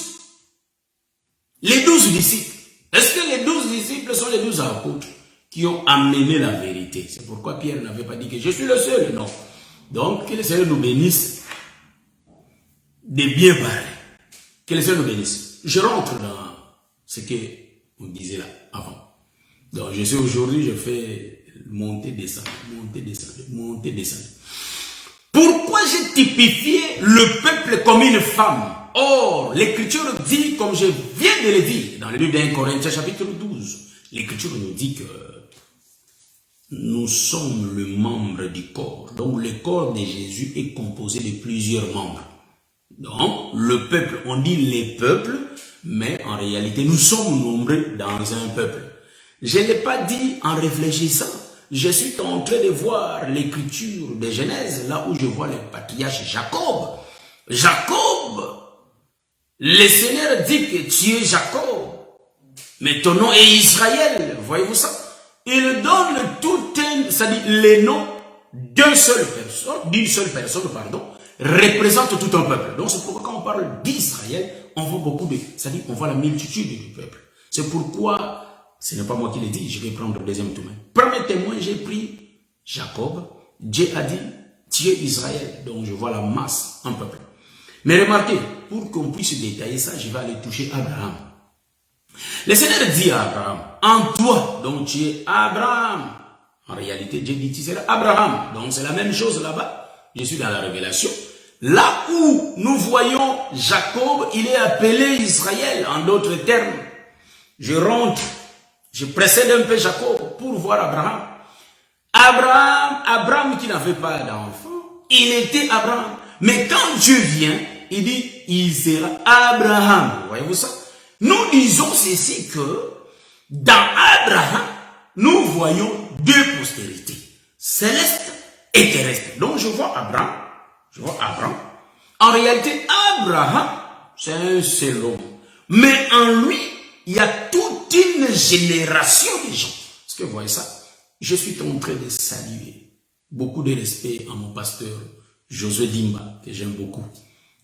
Les 12 disciples. Est-ce que les 12 disciples sont les 12 apôtres qui ont amené la vérité? C'est pourquoi Pierre n'avait pas dit que je suis le seul. Non. Donc, que le Seigneur nous bénisse de bien parler. Que le Seigneur nous bénisse. Je rentre dans ce qu'on disait là avant. Donc, je sais aujourd'hui, je fais monter, descendre, monter, descendre, monter, descendre. Pourquoi j'ai typifié le peuple comme une femme? Or, l'Écriture dit, comme je viens de le dire, dans le livre d'1 Corinthiens chapitre 12, l'Écriture nous dit que nous sommes le membre du corps. Donc le corps de Jésus est composé de plusieurs membres. Donc le peuple, on dit les peuples, mais en réalité nous sommes nombreux dans un peuple. Je ne l'ai pas dit en réfléchissant. Je suis en train de voir l'écriture de Genèse, là où je vois le patriarche Jacob. Jacob, le Seigneur dit que tu es Jacob, mais ton nom est Israël. Voyez-vous ça? Il donne tout un, c'est-à-dire les noms d'une seule personne, représente tout un peuple. Donc c'est pourquoi quand on parle d'Israël, on voit beaucoup de, c'est-à-dire on voit la multitude du peuple. C'est pourquoi, ce n'est pas moi qui l'ai dit, je vais prendre le deuxième témoin. Premier témoin, j'ai pris Jacob. Dieu a dit, tu es Israël. Donc je vois la masse, un peuple. Mais remarquez, pour qu'on puisse détailler ça, je vais aller toucher Abraham. Le Seigneur dit à Abraham, en toi, donc tu es Abraham. En réalité, Dieu dit, tu seras Abraham. Donc c'est la même chose là-bas. Je suis dans la révélation. Là où nous voyons Jacob, il est appelé Israël, en d'autres termes. Je rentre, je précède un peu Jacob pour voir Abraham. Abraham qui n'avait pas d'enfant, il était Abraham. Mais quand Dieu vient, il dit, il sera Abraham. Voyez-vous ça? Nous disons ceci que dans Abraham, nous voyons deux postérités, céleste et terrestre. Donc je vois Abraham. En réalité, Abraham, c'est un seul homme. Mais en lui, il y a toute une génération de gens. Est-ce que vous voyez ça? Je suis en train de saluer beaucoup de respect à mon pasteur Josué Dimba, que j'aime beaucoup.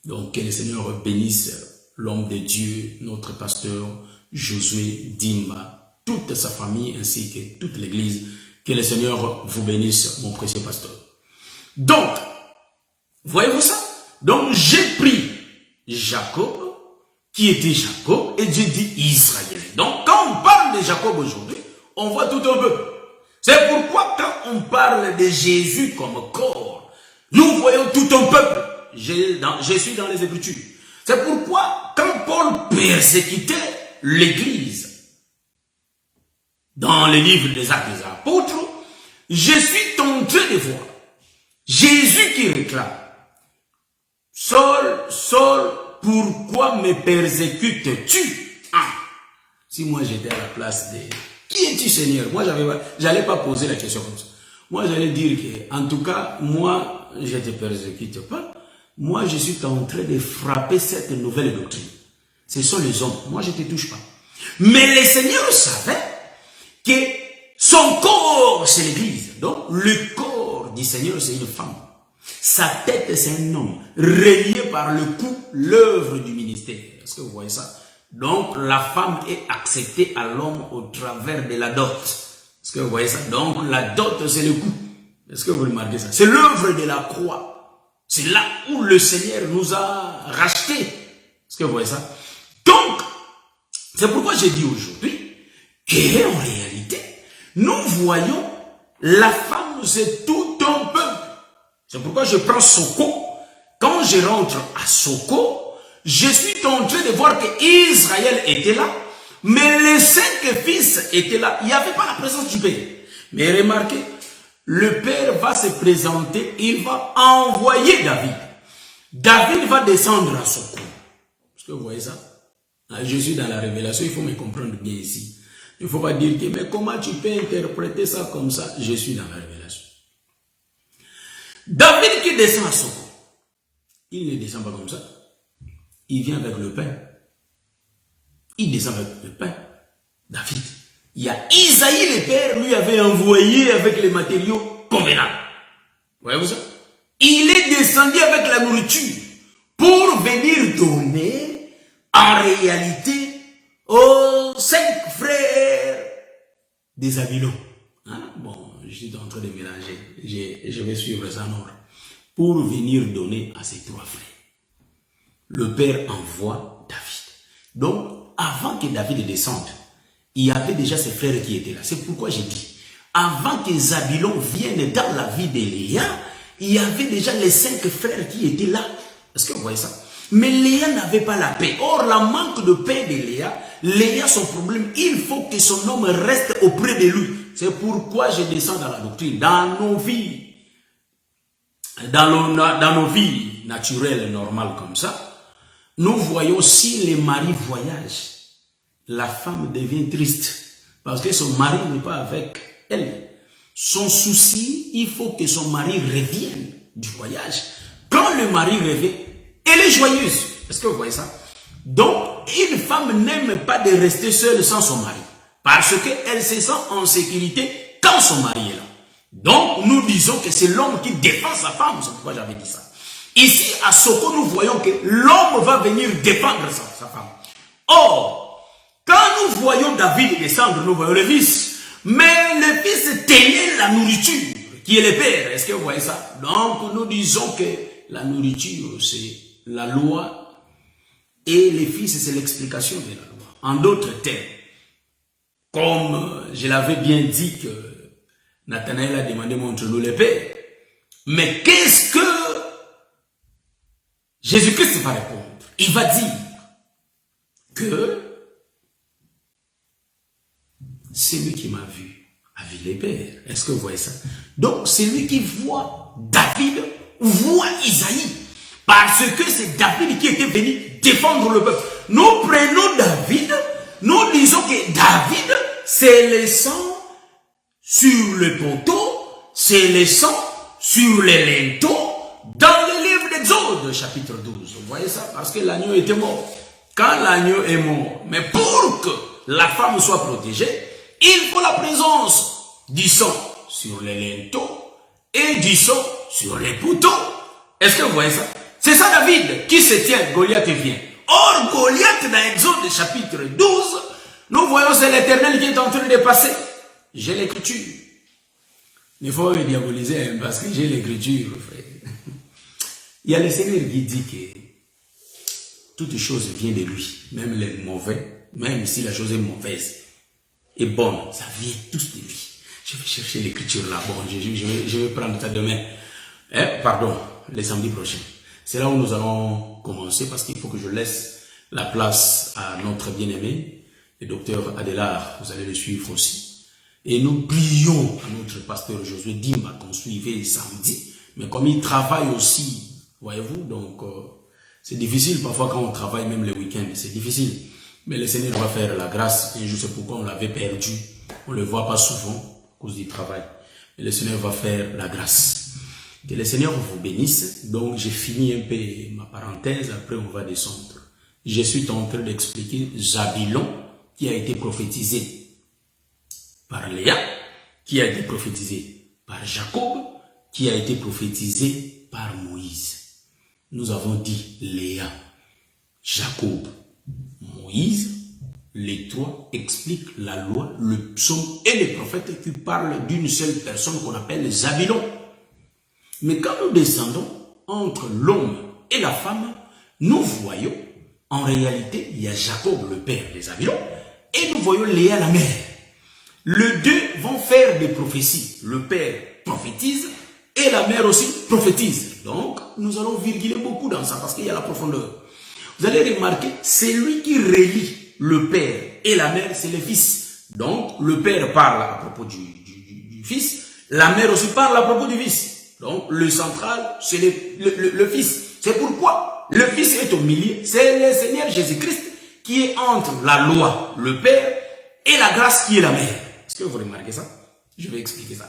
Donc que le Seigneur bénisse l'homme de Dieu, notre pasteur Josué Dimba, toute sa famille ainsi que toute l'église. Que le Seigneur vous bénisse, mon précieux pasteur. Donc, voyez-vous ça? Donc j'ai pris Jacob, qui était Jacob, et Dieu dit Israël. Donc quand on parle de Jacob aujourd'hui, on voit tout un peuple. C'est pourquoi quand on parle de Jésus comme corps, nous voyons tout un peuple. Je suis dans les Écritures. C'est pourquoi quand Paul persécutait l'Église, dans les livres des Actes des Apôtres, je suis tenté de voir Jésus qui réclame, Saul, Saul, pourquoi me persécutes-tu? Si moi j'étais à la place de... Qui es-tu, Seigneur? Moi, j'allais pas poser la question comme ça. Moi, j'allais dire que, en tout cas, moi, je ne te persécute pas. Moi, je suis en train de frapper cette nouvelle doctrine. Ce sont les hommes. Moi, je ne te touche pas. Mais le Seigneur savait que son corps, c'est l'Église. Donc, le corps du Seigneur, c'est une femme. Sa tête, c'est un homme. Relié par le cou, l'œuvre du ministère. Est-ce que vous voyez ça? Donc, la femme est acceptée à l'homme au travers de la dot. Est-ce que vous voyez ça? Donc, la dot, c'est le cou. Est-ce que vous remarquez ça? C'est l'œuvre de la croix. C'est là où le Seigneur nous a rachetés. Est-ce que vous voyez ça? Donc, c'est pourquoi j'ai dit aujourd'hui qu'en réalité, nous voyons la femme, c'est tout un peuple. C'est pourquoi je prends Soko. Quand je rentre à Soko, je suis en train de voir que Israël était là, mais les 5 fils étaient là. Il n'y avait pas la présence du Père. Mais remarquez, le Père va se présenter, il va envoyer David. David va descendre à Soko. Est-ce que vous voyez ça? Je suis dans la révélation, il faut me comprendre bien ici. Il ne faut pas dire que, mais comment tu peux interpréter ça comme ça? Je suis dans la révélation. David qui descend à Soko, il ne descend pas comme ça. Il vient avec le pain. Il descend avec le pain. David. Il y a Isaïe, le père, lui avait envoyé avec les matériaux convenables. Voyez-vous ça? Il est descendu avec la nourriture pour venir donner en réalité aux 5 frères des Abilons. Bon, je suis en train de mélanger. Je vais suivre ça en ordre. Pour venir donner à ces 3 frères. Le père envoie David. Donc, avant que David descende, il y avait déjà ses frères qui étaient là. C'est pourquoi j'ai dit, avant que Zabilon vienne dans la vie de Léa, il y avait déjà les 5 frères qui étaient là. Est-ce que vous voyez ça? Mais Léa n'avait pas la paix. Or, la manque de paix de Léa, son problème, il faut que son homme reste auprès de lui. C'est pourquoi je descends dans la doctrine. Dans nos vies, dans nos vies naturelles, normales comme ça, nous voyons si les maris voyagent, la femme devient triste parce que son mari n'est pas avec elle. Son souci, il faut que son mari revienne du voyage. Quand le mari revient, elle est joyeuse. Est-ce que vous voyez ça? Donc, une femme n'aime pas de rester seule sans son mari. Parce qu'elle se sent en sécurité quand son mari est là. Donc, nous disons que c'est l'homme qui défend sa femme. C'est pourquoi j'avais dit ça. Ici, à Soko, nous voyons que l'homme va venir défendre sa femme. Or, quand nous voyons David descendre, nous voyons le fils. Mais le fils tenait la nourriture, qui est le père. Est-ce que vous voyez ça? Donc, nous disons que la nourriture, c'est la loi. Et les fils, c'est l'explication de la loi. En d'autres termes, comme je l'avais bien dit que Nathanaël a demandé, montre-nous le Père. Mais qu'est-ce que Jésus-Christ va répondre? Il va dire que c'est lui qui m'a vu a vu les pères. Est-ce que vous voyez ça? Donc, c'est lui qui voit David, voit Isaïe. Parce que c'est David qui était venu défendre le peuple. Nous prenons David, nous disons que David, c'est le sang sur le poteau, c'est le sang sur les linteaux, dans le livre d'Exode, chapitre 12. Vous voyez ça? Parce que l'agneau était mort. Quand l'agneau est mort, mais pour que la femme soit protégée, il faut la présence du sang sur les linteaux et du sang sur les poteaux. Est-ce que vous voyez ça? C'est ça David qui se tient, Goliath vient. Or, Goliath dans Exode chapitre 12, nous voyons c'est l'Éternel qui est en train de passer. J'ai l'écriture. Il faut me diaboliser parce que j'ai l'écriture, frère. Il y a le Seigneur qui dit que toute chose vient de lui, même les mauvais, même si la chose est mauvaise et bonne, ça vient tous de lui. Je vais chercher l'écriture là, bon, je vais prendre ça demain, pardon, le samedi prochain. C'est là où nous allons commencer parce qu'il faut que je laisse la place à notre bien-aimé, le docteur Adélard, vous allez le suivre aussi. Et nous prions à notre pasteur Josué Dimba qu'on suivait samedi, mais comme il travaille aussi, voyez-vous, donc c'est difficile parfois quand on travaille même le week-end, c'est difficile. Mais le Seigneur va faire la grâce et je sais pourquoi on l'avait perdu. On ne le voit pas souvent à cause du travail. Mais le Seigneur va faire la grâce. Que le Seigneur vous bénisse. Donc j'ai fini un peu ma parenthèse, après on va descendre. Je suis en train d'expliquer Zabilon qui a été prophétisé par Léa, qui a été prophétisé par Jacob, qui a été prophétisé par Moïse. Nous avons dit Léa, Jacob, Moïse, les trois expliquent la loi, le psaume et les prophètes qui parlent d'une seule personne qu'on appelle Zabilon. Mais quand nous descendons entre l'homme et la femme, nous voyons, en réalité, il y a Jacob, le père des Zabilon, et nous voyons Léa, la mère. Les deux vont faire des prophéties. Le père prophétise et la mère aussi prophétise. Donc, nous allons virguler beaucoup dans ça parce qu'il y a la profondeur. Vous allez remarquer, c'est lui qui relie le père et la mère, c'est le fils. Donc, le père parle à propos du fils, la mère aussi parle à propos du fils. Donc, le central, c'est le fils. C'est pourquoi le fils est au milieu. C'est le Seigneur Jésus-Christ qui est entre la loi, le père, et la grâce qui est la mère. Est-ce que vous remarquez ça? Je vais expliquer ça.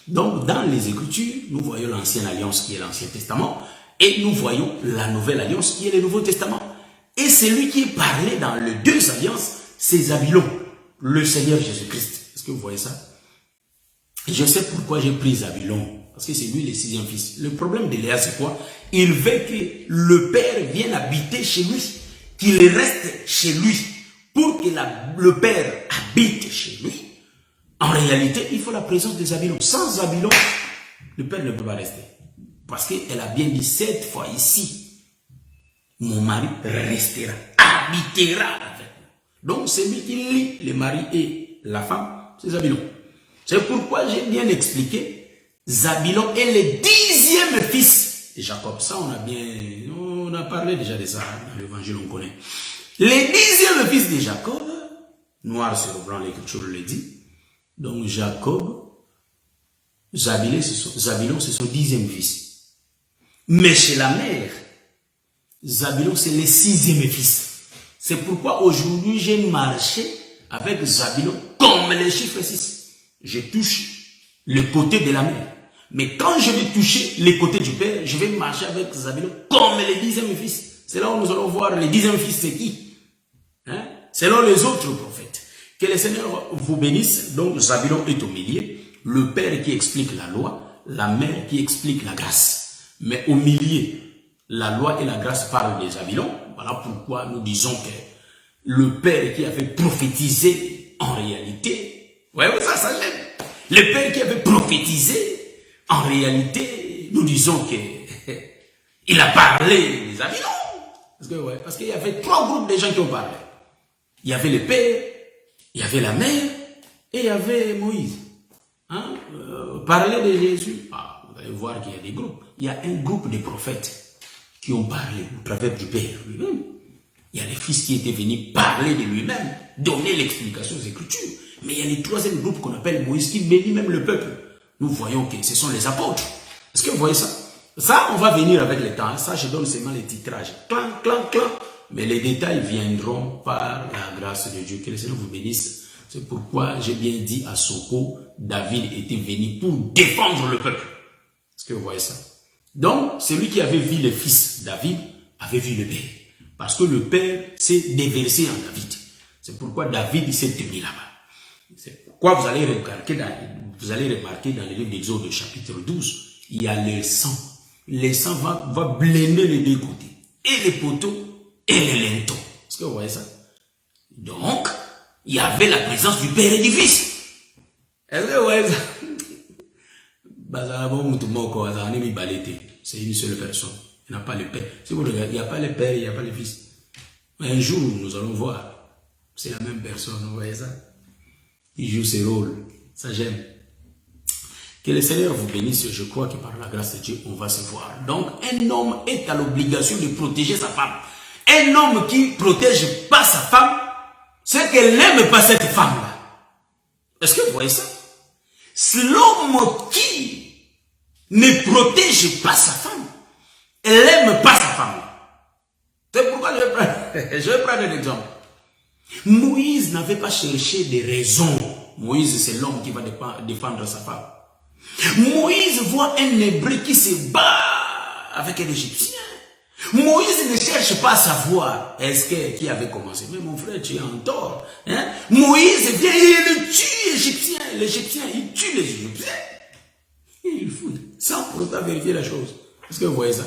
Donc, dans les Écritures, nous voyons l'ancienne alliance qui est l'Ancien Testament et nous voyons la nouvelle alliance qui est le Nouveau Testament. Et celui qui est parlé dans les deux alliances, c'est Zabilon, le Seigneur Jésus-Christ. Est-ce que vous voyez ça? Je sais pourquoi j'ai pris Zabilon. Parce que c'est lui le sixième fils. Le problème de Léa, c'est quoi? Il veut que le père vienne habiter chez lui, qu'il reste chez lui. Pour que le père habite chez lui, en réalité, il faut la présence de Zabilon. Sans Zabilon, le père ne peut pas rester. Parce qu'elle a bien dit 7 fois ici, mon mari restera, habitera avec moi. Donc, c'est lui qui lie le mari et la femme, c'est Zabilon. C'est pourquoi j'ai bien expliqué, Zabilon est le 10e fils de Jacob. Ça, on a parlé déjà de ça dans l'évangile, on connaît. Le 10e fils de Jacob, noir sur blanc, l'écriture le dit. Donc Jacob, Zabulon, c'est son 10e fils. Mais chez la mère, Zabulon, c'est le 6e fils. C'est pourquoi aujourd'hui, j'ai marché avec Zabulon comme les chiffres 6. Je touche le côté de la mère. Mais quand je vais toucher le côté du père, je vais marcher avec Zabulon comme le 10e fils. C'est là où nous allons voir le 10e fils, c'est qui? Hein? Selon les autres prophètes. Que le Seigneur vous bénisse. Donc Zabulon est au milieu. Le père qui explique la loi, la mère qui explique la grâce. Mais au milieu, la loi et la grâce parlent de Zabulon. Voilà pourquoi nous disons que le père qui avait prophétisé en réalité, ouais, ça j'aime. Le père qui avait prophétisé, en réalité, nous disons que il a parlé des Zabulon. Parce qu'il y avait 3 groupes de gens qui ont parlé. Il y avait le père, il y avait la mère et il y avait Moïse. Hein? Parler de Jésus, vous allez voir qu'il y a des groupes. Il y a un groupe de prophètes qui ont parlé au travers du père lui-même. Il y a les fils qui étaient venus parler de lui-même, donner l'explication aux Écritures. Mais il y a le 3e groupe qu'on appelle Moïse qui bénit même le peuple. Nous voyons que ce sont les apôtres. Est-ce que vous voyez ça? Ça, on va venir avec le temps. Ça, je donne seulement les titrages. Clan, clan, clan. Mais les détails viendront par la grâce de Dieu. Que le Seigneur vous bénisse. C'est pourquoi j'ai bien dit à Soko, David était venu pour défendre le peuple. Est-ce que vous voyez ça? Donc, celui qui avait vu le fils David avait vu le père. Parce que le père s'est déversé en David. C'est pourquoi David s'est tenu là-bas. C'est pourquoi vous allez remarquer dans le livre d'Exode chapitre 12, il y a le sang. Le sang va blender les deux côtés. Et les poteaux et les linteaux. Est-ce que vous voyez ça? Donc, il y avait la présence du père et du fils. Est-ce que vous voyez ça? C'est une seule personne. Il n'y a pas le père. Si vous regardez, il n'y a pas le père, il n'y a pas le fils. Mais un jour, nous allons voir. C'est la même personne, vous voyez ça? Il joue ses rôles. Ça, j'aime. Que le Seigneur vous bénisse. Je crois que par la grâce de Dieu, on va se voir. Donc, un homme est à l'obligation de protéger sa femme. Un homme qui ne protège pas sa femme, c'est qu'elle n'aime pas cette femme-là. Est-ce que vous voyez ça? C'est l'homme qui ne protège pas sa femme. Elle n'aime pas sa femme. C'est pourquoi je vais prendre un exemple. Moïse n'avait pas cherché des raisons. Moïse, c'est l'homme qui va défendre sa femme. Moïse voit un Hébreu qui se bat avec un Égyptien. Moïse ne cherche pas à savoir qui avait commencé. Mais mon frère, tu es en tort. Hein? Moïse vient et il tue l'Égyptien. L'Égyptien, il tue les Égyptiens. Il fout sans pourtant vérifier la chose. Est-ce que vous voyez ça?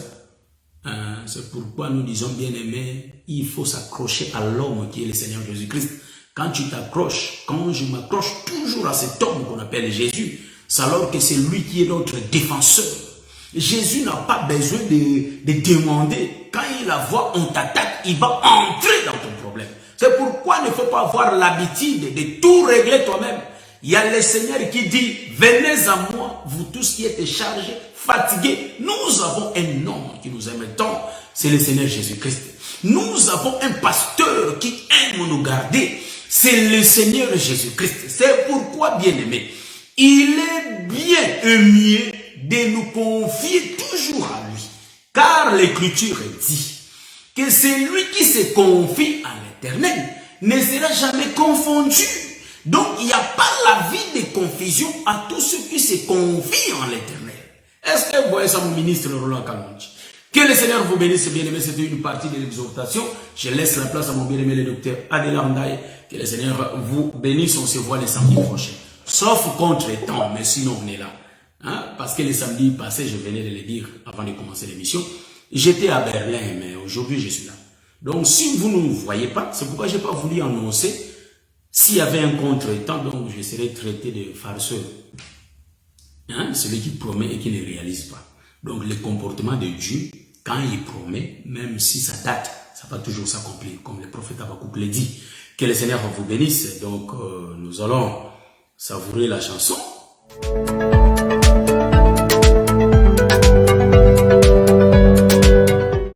C'est pourquoi nous disons, bien aimé, il faut s'accrocher à l'homme qui est le Seigneur Jésus-Christ. Quand tu t'accroches, quand je m'accroche toujours à cet homme qu'on appelle Jésus, c'est alors que c'est lui qui est notre défenseur. Jésus n'a pas besoin de demander. Quand il la voit, on t'attaque, il va entrer dans ton problème. C'est pourquoi il ne faut pas avoir l'habitude de tout régler toi-même. Il y a le Seigneur qui dit, venez à moi, vous tous qui êtes chargés, fatigués. Nous avons un homme qui nous aime tant, c'est le Seigneur Jésus-Christ. Nous avons un pasteur qui aime nous garder, c'est le Seigneur Jésus-Christ. C'est pourquoi, bien aimé, il est bien et mieux de nous confier toujours à lui. Car l'Écriture dit que celui qui se confie à l'Éternel ne sera jamais confondu. Donc, il n'y a pas la vie de confusion à tous ceux qui se confient en l'Éternel. Est-ce que vous voyez ça, mon ministre Roland Kalonji? Que le Seigneur vous bénisse, bien-aimé. C'était une partie de l'exhortation. Je laisse la place à mon bien-aimé, le docteur Adela Ndaye. Que le Seigneur vous bénisse. On se voit le samedi prochain. Sauf contre-temps, mais sinon on est là. Hein? Parce que le samedi passé, je venais de le dire avant de commencer l'émission, j'étais à Berlin, mais aujourd'hui je suis là. Donc si vous ne me voyez pas, c'est pourquoi je n'ai pas voulu annoncer. S'il y avait un contre-temps, donc je serais traité de farceur. Hein? Celui qui promet et qui ne réalise pas. Donc le comportement de Dieu, quand il promet, même si ça date, ça va toujours s'accomplir, comme le prophète Habakkuk l'a dit. Que le Seigneur vous bénisse. Donc nous allons savourer la chanson.